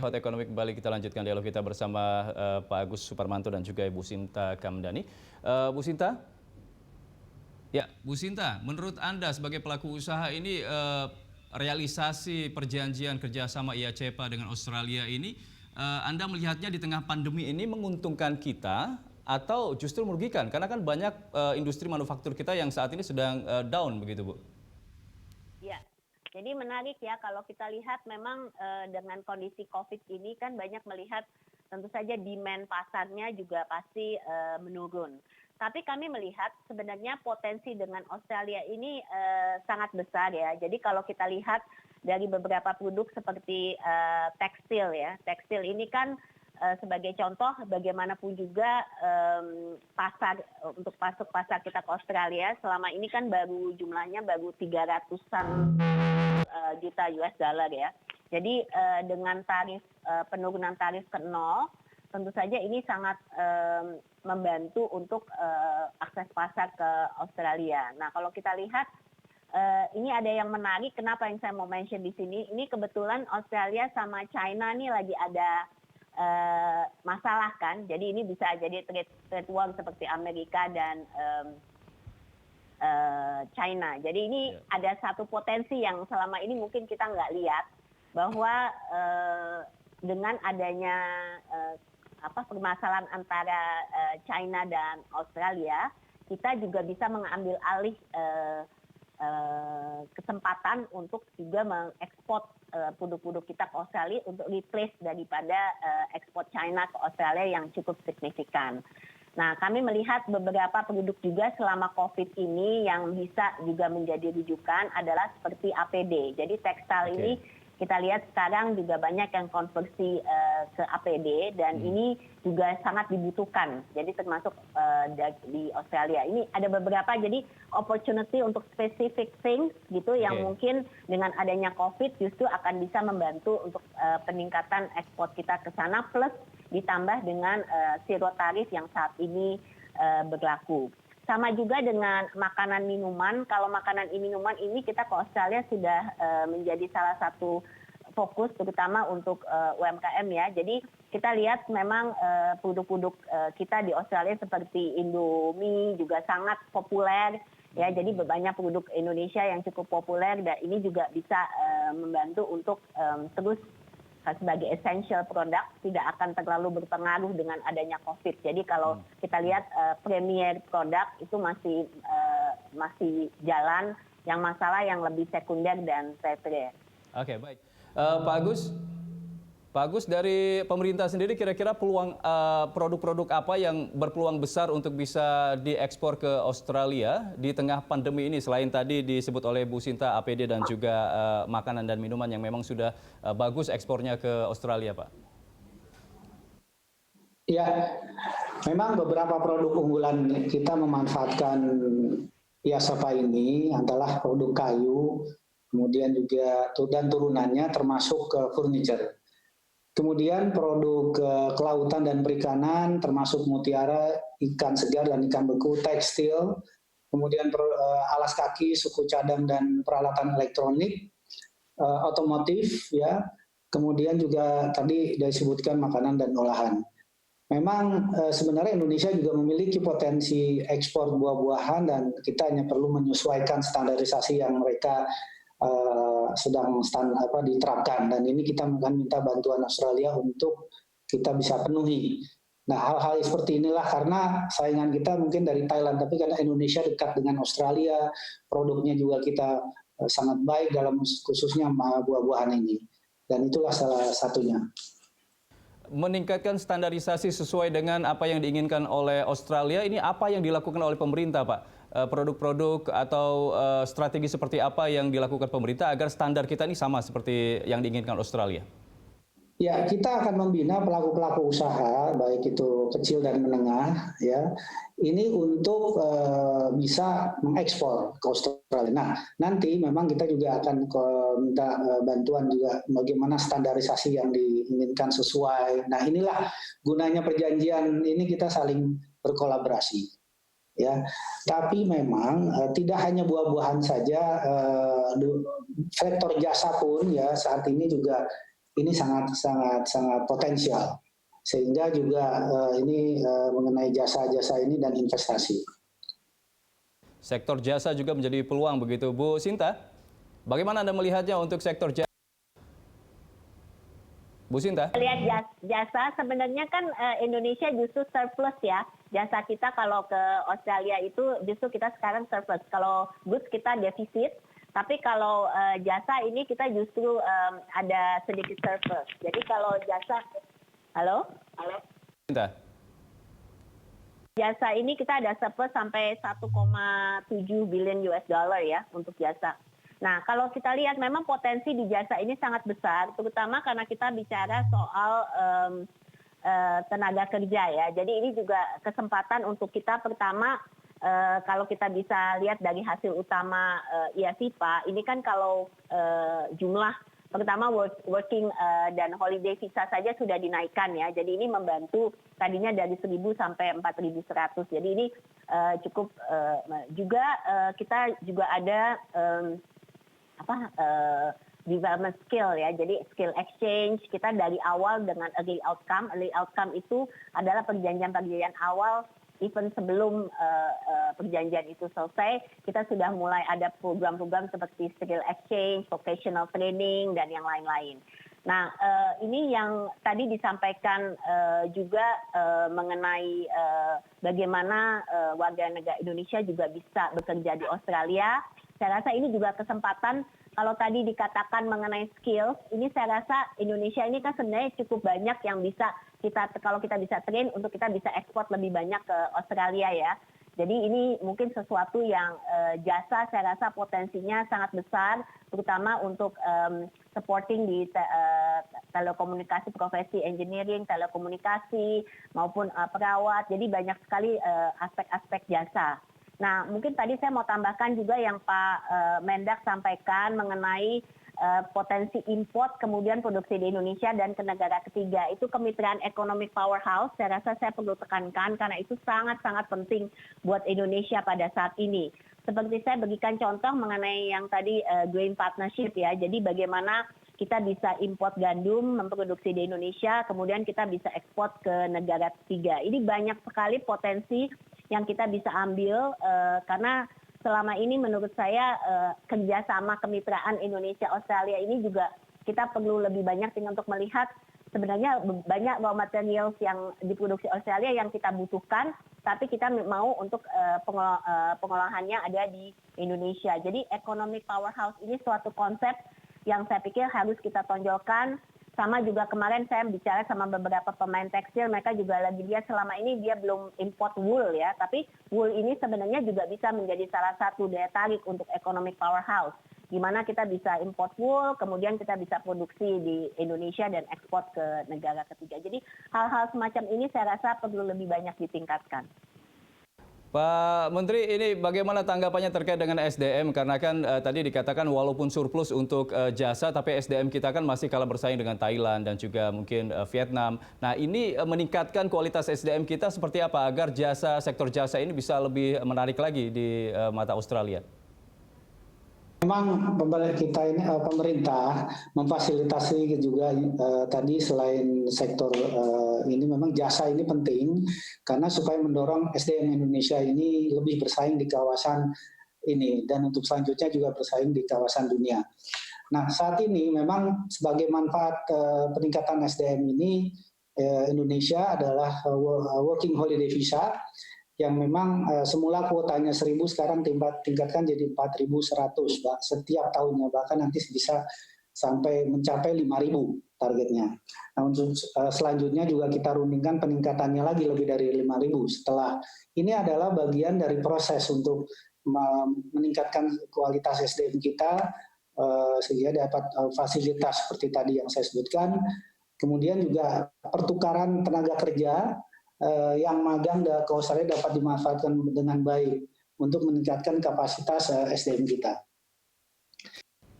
Hot Economic kembali kita lanjutkan dialog kita bersama Pak Agus Suparmanto dan juga Ibu Sinta Kamdani. Bu Sinta, ya Bu Sinta, menurut Anda sebagai pelaku usaha ini realisasi perjanjian kerjasama IACEPA dengan Australia ini, Anda melihatnya di tengah pandemi ini menguntungkan kita atau justru merugikan? Karena kan banyak industri manufaktur kita yang saat ini sedang down begitu Bu. Ya, jadi menarik ya kalau kita lihat memang dengan kondisi COVID ini kan banyak melihat tentu saja demand pasarnya juga pasti menurun. Tapi kami melihat sebenarnya potensi dengan Australia ini sangat besar ya. Jadi kalau kita lihat dari beberapa produk seperti tekstil ya, tekstil ini kan sebagai contoh bagaimanapun juga pasar untuk masuk pasar kita ke Australia selama ini kan jumlahnya baru 300-an juta US dollar ya. Jadi dengan tarif penurunan tarif ke nol tentu saja ini sangat membantu untuk akses pasar ke Australia. Nah kalau kita lihat ini ada yang menarik kenapa yang saya mau mention di sini. Ini kebetulan Australia sama China nih lagi ada masalah kan, jadi ini bisa jadi trade war seperti Amerika dan China. Jadi ini ada satu potensi yang selama ini mungkin kita nggak lihat bahwa dengan adanya permasalahan antara China dan Australia, kita juga bisa mengambil alih kesempatan untuk juga mengekspor produk-produk kita ke Australia untuk replace daripada ekspor China ke Australia yang cukup signifikan. Nah, kami melihat beberapa produk juga selama COVID ini yang bisa juga menjadi rujukan adalah seperti APD. Jadi tekstil ini kita lihat sekarang juga banyak yang konversi ke APD dan ini juga sangat dibutuhkan. Jadi termasuk di Australia. Ini ada beberapa jadi opportunity untuk specific things gitu yang mungkin dengan adanya COVID justru akan bisa membantu untuk peningkatan ekspor kita ke sana plus ditambah dengan zero tarif yang saat ini berlaku. Sama juga dengan makanan minuman. Kalau makanan minuman ini kita ke Australia sudah menjadi salah satu fokus terutama untuk UMKM ya. Jadi kita lihat memang produk-produk kita di Australia seperti Indomie juga sangat populer ya. Jadi banyak produk Indonesia yang cukup populer dan ini juga bisa membantu untuk terus sebagai essential product tidak akan terlalu berpengaruh dengan adanya COVID. Jadi kalau kita lihat premier produk itu masih jalan, yang masalah yang lebih sekunder dan tersier. Oke, baik. Pak Agus dari pemerintah sendiri kira-kira peluang produk-produk apa yang berpeluang besar untuk bisa diekspor ke Australia di tengah pandemi ini selain tadi disebut oleh Bu Sinta APD dan juga makanan dan minuman yang memang sudah bagus ekspornya ke Australia, Pak? Ya, memang beberapa produk unggulan kita memanfaatkan IACEPA ini adalah produk kayu, kemudian juga dan turunannya termasuk ke furniture. Kemudian produk kelautan dan perikanan termasuk mutiara, ikan segar dan ikan beku, tekstil, kemudian alas kaki, suku cadang dan peralatan elektronik, otomotif ya. Kemudian juga tadi disebutkan makanan dan olahan. Memang sebenarnya Indonesia juga memiliki potensi ekspor buah-buahan dan kita hanya perlu menyesuaikan standarisasi yang mereka sedang diterapkan dan ini kita akan minta bantuan Australia untuk kita bisa penuhi. Nah hal-hal seperti inilah karena saingan kita mungkin dari Thailand tapi karena Indonesia dekat dengan Australia produknya juga kita sangat baik dalam khususnya buah-buahan ini dan itulah salah satunya. Meningkatkan standarisasi sesuai dengan apa yang diinginkan oleh Australia ini apa yang dilakukan oleh pemerintah Pak? Produk-produk atau strategi seperti apa yang dilakukan pemerintah agar standar kita ini sama seperti yang diinginkan Australia? Ya, kita akan membina pelaku-pelaku usaha, baik itu kecil dan menengah, ya, ini untuk bisa mengekspor ke Australia. Nah, nanti memang kita juga akan minta bantuan juga bagaimana standarisasi yang diinginkan sesuai. Nah, inilah gunanya perjanjian ini kita saling berkolaborasi. Ya, tapi memang tidak hanya buah-buahan saja, sektor jasa pun ya saat ini juga ini sangat potensial. Sehingga juga ini mengenai jasa-jasa ini dan investasi. Sektor jasa juga menjadi peluang begitu, Bu Sinta. Bagaimana Anda melihatnya untuk sektor jasa? Bu Sinta? Lihat jasa sebenarnya kan Indonesia justru surplus ya. Jasa kita kalau ke Australia itu justru kita sekarang surplus. Kalau goods kita defisit, tapi kalau jasa ini kita justru ada sedikit surplus. Jadi kalau jasa, halo? Sinta? Jasa ini kita ada surplus sampai 1,7 billion US dollar ya untuk jasa. Nah, kalau kita lihat memang potensi di jasa ini sangat besar, terutama karena kita bicara soal tenaga kerja ya. Jadi ini juga kesempatan untuk kita pertama, kalau kita bisa lihat dari hasil utama IASIPA, ini kan kalau jumlah pertama working dan holiday visa saja sudah dinaikkan ya. Jadi ini membantu tadinya dari 1.000 sampai 4.100. Jadi ini cukup juga kita juga ada development skill ya. Jadi skill exchange kita dari awal dengan early outcome. Early outcome itu adalah perjanjian awal even sebelum perjanjian itu selesai, kita sudah mulai ada program-program seperti skill exchange, vocational training, dan yang lain-lain. Nah, ini yang tadi disampaikan juga mengenai bagaimana warga negara Indonesia juga bisa bekerja di Australia. Saya rasa ini juga kesempatan, kalau tadi dikatakan mengenai skills, ini saya rasa Indonesia ini kan sebenarnya cukup banyak yang bisa kita, kalau kita bisa train untuk kita bisa ekspor lebih banyak ke Australia ya. Jadi ini mungkin sesuatu yang jasa saya rasa potensinya sangat besar, terutama untuk supporting di telekomunikasi, profesi engineering, telekomunikasi maupun perawat. Jadi banyak sekali aspek-aspek jasa. Nah, mungkin tadi saya mau tambahkan juga yang Pak Mendak sampaikan mengenai potensi import kemudian produksi di Indonesia dan ke negara ketiga. Itu kemitraan economic powerhouse, saya rasa saya perlu tekankan karena itu sangat-sangat penting buat Indonesia pada saat ini. Seperti saya berikan contoh mengenai yang tadi Green Partnership ya, jadi bagaimana kita bisa import gandum, memproduksi di Indonesia, kemudian kita bisa ekspor ke negara ketiga. Ini banyak sekali potensi yang kita bisa ambil karena selama ini menurut saya kerjasama kemitraan Indonesia-Australia ini juga kita perlu lebih banyak untuk melihat sebenarnya banyak raw materials yang diproduksi Australia yang kita butuhkan, tapi kita mau untuk pengolahannya ada di Indonesia. Jadi economic powerhouse ini suatu konsep yang saya pikir harus kita tonjolkan. Sama juga kemarin saya bicara sama beberapa pemain tekstil, mereka juga lagi lihat selama ini dia belum import wool ya, tapi wool ini sebenarnya juga bisa menjadi salah satu daya tarik untuk economic powerhouse, di mana kita bisa import wool, kemudian kita bisa produksi di Indonesia dan ekspor ke negara ketiga. Jadi hal-hal semacam ini saya rasa perlu lebih banyak ditingkatkan. Pak Menteri, ini bagaimana tanggapannya terkait dengan SDM? Karena kan tadi dikatakan walaupun surplus untuk jasa, tapi SDM kita kan masih kalah bersaing dengan Thailand dan juga mungkin Vietnam. Nah, ini meningkatkan kualitas SDM kita seperti apa agar jasa, sektor jasa ini bisa lebih menarik lagi di mata Australia? Memang pemerintah memfasilitasi juga tadi selain sektor ini memang jasa ini penting karena supaya mendorong SDM Indonesia ini lebih bersaing di kawasan ini dan untuk selanjutnya juga bersaing di kawasan dunia. Nah, saat ini memang sebagai manfaat peningkatan SDM ini Indonesia adalah working holiday visa yang memang semula kuotanya 1.000 sekarang tingkatkan jadi 4.100 setiap tahunnya, bahkan nanti bisa sampai mencapai 5.000 targetnya. Nah, untuk selanjutnya juga kita rundingkan peningkatannya lagi lebih dari 5.000 setelah ini adalah bagian dari proses untuk meningkatkan kualitas SDM kita sehingga dapat fasilitas seperti tadi yang saya sebutkan. Kemudian juga pertukaran tenaga kerja yang magang ke Australia dapat dimanfaatkan dengan baik untuk meningkatkan kapasitas SDM kita.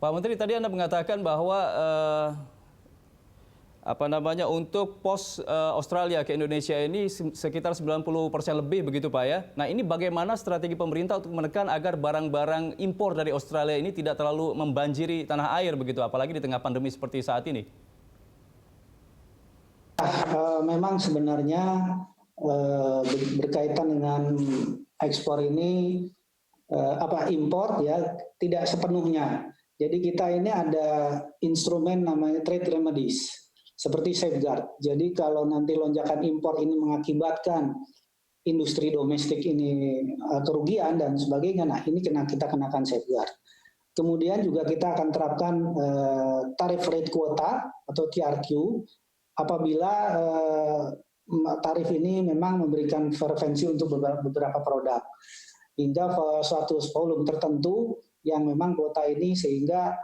Pak Menteri, tadi Anda mengatakan bahwa untuk pos Australia ke Indonesia ini sekitar 90% lebih begitu Pak ya. Nah, ini bagaimana strategi pemerintah untuk menekan agar barang-barang impor dari Australia ini tidak terlalu membanjiri tanah air begitu, apalagi di tengah pandemi seperti saat ini? Memang sebenarnya berkaitan dengan ekspor ini impor ya tidak sepenuhnya. Jadi kita ini ada instrumen namanya trade remedies seperti safeguard. Jadi kalau nanti lonjakan impor ini mengakibatkan industri domestik ini kerugian dan sebagainya, nah ini kita kenakan safeguard. Kemudian juga kita akan terapkan tarif rate quota atau TRQ apabila tarif ini memang memberikan preferensi untuk beberapa produk hingga suatu volume tertentu yang memang kuota ini sehingga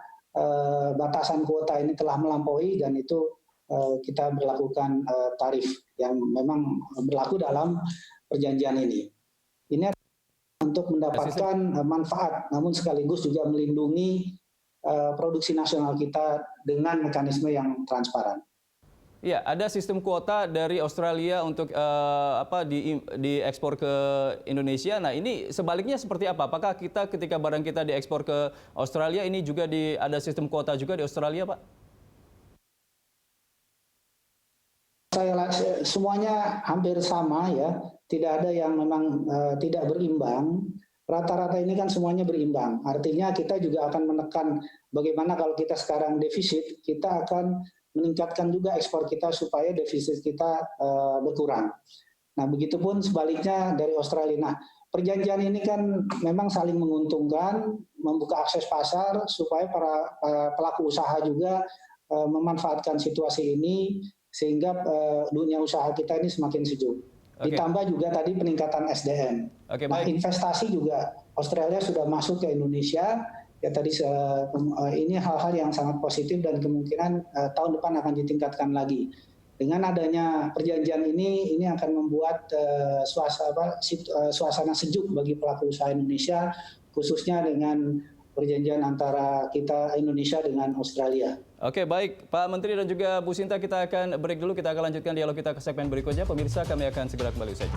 batasan kuota ini telah melampaui dan itu kita berlakukan tarif yang memang berlaku dalam perjanjian ini. Ini untuk mendapatkan manfaat, namun sekaligus juga melindungi produksi nasional kita dengan mekanisme yang transparan. Ya, ada sistem kuota dari Australia untuk diekspor ke Indonesia. Nah, ini sebaliknya seperti apa? Apakah kita ketika barang kita diekspor ke Australia ini juga ada sistem kuota juga di Australia, Pak? Semuanya hampir sama ya, tidak ada yang memang tidak berimbang. Rata-rata ini kan semuanya berimbang. Artinya kita juga akan menekan bagaimana kalau kita sekarang defisit, kita akan meningkatkan juga ekspor kita supaya defisit kita berkurang. Nah, begitupun sebaliknya dari Australia. Nah, perjanjian ini kan memang saling menguntungkan, membuka akses pasar supaya para pelaku usaha juga memanfaatkan situasi ini sehingga dunia usaha kita ini semakin sejuk. Okay. Ditambah juga tadi peningkatan SDM. Okay, nah, investasi juga Australia sudah masuk ke Indonesia. Ya tadi ini hal-hal yang sangat positif dan kemungkinan tahun depan akan ditingkatkan lagi. Dengan adanya perjanjian ini akan membuat suasana sejuk bagi pelaku usaha Indonesia, khususnya dengan perjanjian antara kita Indonesia dengan Australia. Oke, baik Pak Menteri dan juga Bu Sinta, kita akan break dulu. Kita akan lanjutkan dialog kita ke segmen berikutnya. Pemirsa, kami akan segera kembali saja.